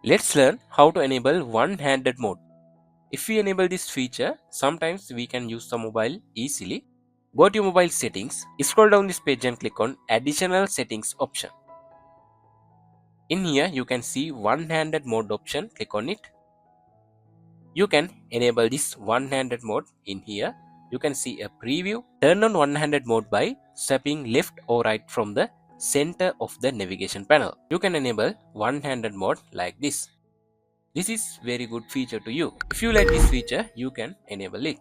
Let's learn how to enable one-handed mode. If we enable this feature, sometimes we can use the mobile easily. Go to your mobile settings, scroll down this page and click on additional settings option. In here you can see one-handed mode option, click on it. You can enable this one-handed mode in here. You can see a preview. Turn on one-handed mode by swiping left or right from the center of the navigation panel. You can enable one-handed mode like this. This is very good feature to you. If you like this feature, you can enable it.